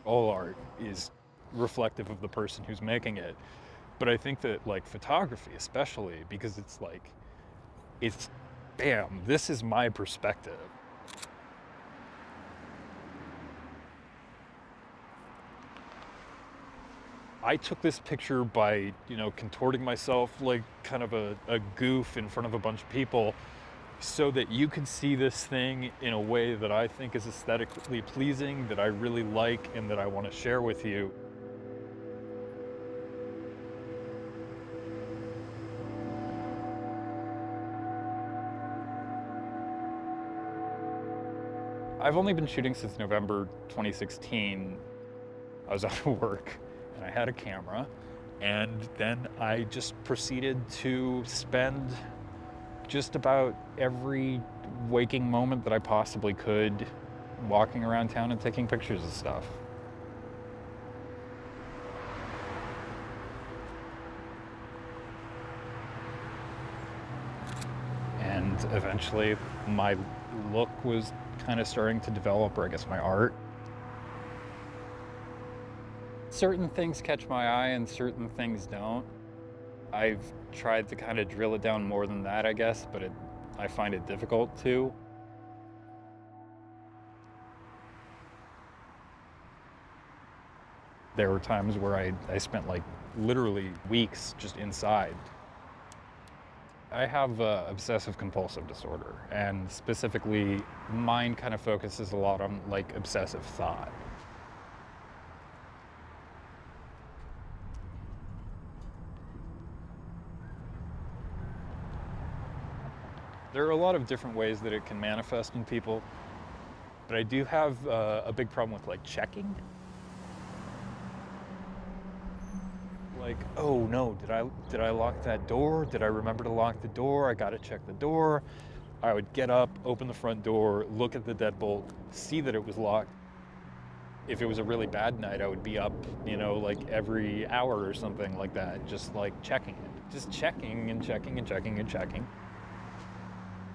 All art is reflective of the person who's making it. But I think that like photography, especially because it's like, it's, bam, this is my perspective. I took this picture by, contorting myself like kind of a goof in front of a bunch of people so that you can see this thing in a way that I think is aesthetically pleasing, that I really like, and that I want to share with you. I've only been shooting since November 2016. I was out of work and I had a camera, and then I just proceeded to spend just about every waking moment that I possibly could walking around town and taking pictures of stuff. And eventually my look was kind of starting to develop, or I guess my art. Certain things catch my eye and certain things don't. I've tried to kind of drill it down more than that, I guess, but I find it difficult to. There were times where I spent like literally weeks just inside. I have obsessive compulsive disorder, and specifically mine kind of focuses a lot on like obsessive thought. There are a lot of different ways that it can manifest in people, but I do have a big problem with like checking. Like, oh no, did I lock that door? Did I remember to lock the door? I gotta check the door. I would get up, open the front door, look at the deadbolt, see that it was locked. If it was a really bad night, I would be up, like every hour or something like that, just like checking it. Just checking and checking and checking and checking.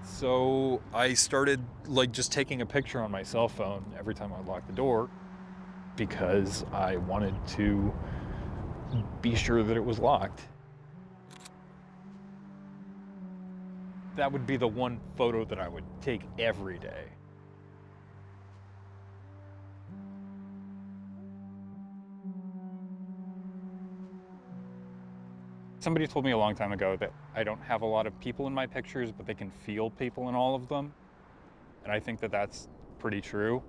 So I started like just taking a picture on my cell phone every time I locked the door because I wanted to be sure that it was locked. That would be the one photo that I would take every day. Somebody told me a long time ago that I don't have a lot of people in my pictures, but they can feel people in all of them. And I think that that's pretty true.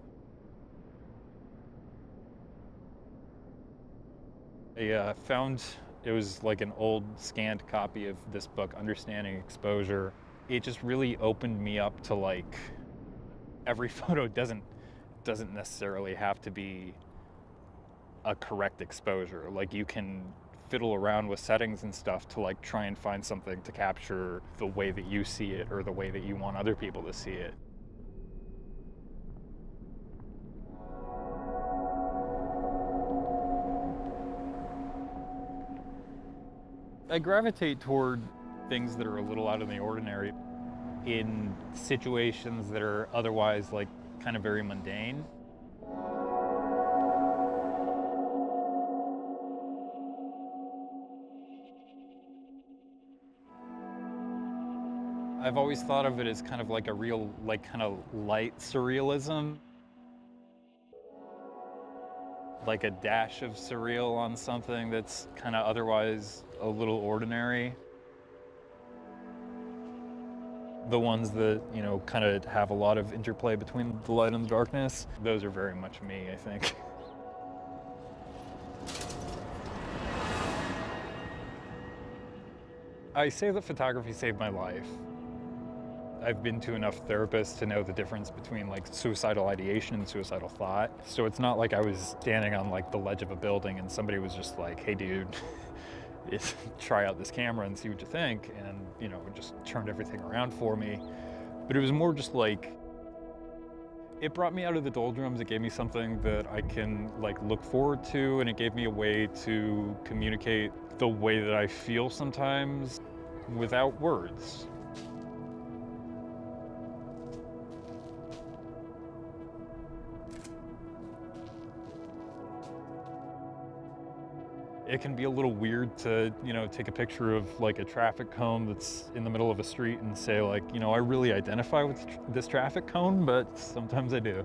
I found it was like an old scanned copy of this book, Understanding Exposure. It just really opened me up to like every photo doesn't necessarily have to be a correct exposure. Like you can fiddle around with settings and stuff to like try and find something to capture the way that you see it or the way that you want other people to see it. I gravitate toward things that are a little out of the ordinary in situations that are otherwise like kind of very mundane. I've always thought of it as kind of like a real, like kind of light surrealism. Like a dash of surreal on something that's kind of otherwise a little ordinary. The ones that, kind of have a lot of interplay between the light and the darkness, those are very much me, I think. I say that photography saved my life. I've been to enough therapists to know the difference between like suicidal ideation and suicidal thought. So it's not like I was standing on like the ledge of a building and somebody was just like, hey dude, try out this camera and see what you think. And, it just turned everything around for me. But it was more just like, it brought me out of the doldrums. It gave me something that I can like look forward to, and it gave me a way to communicate the way that I feel sometimes without words. it can be a little weird to, take a picture of like a traffic cone that's in the middle of a street and say like, I really identify with this traffic cone, but sometimes I do.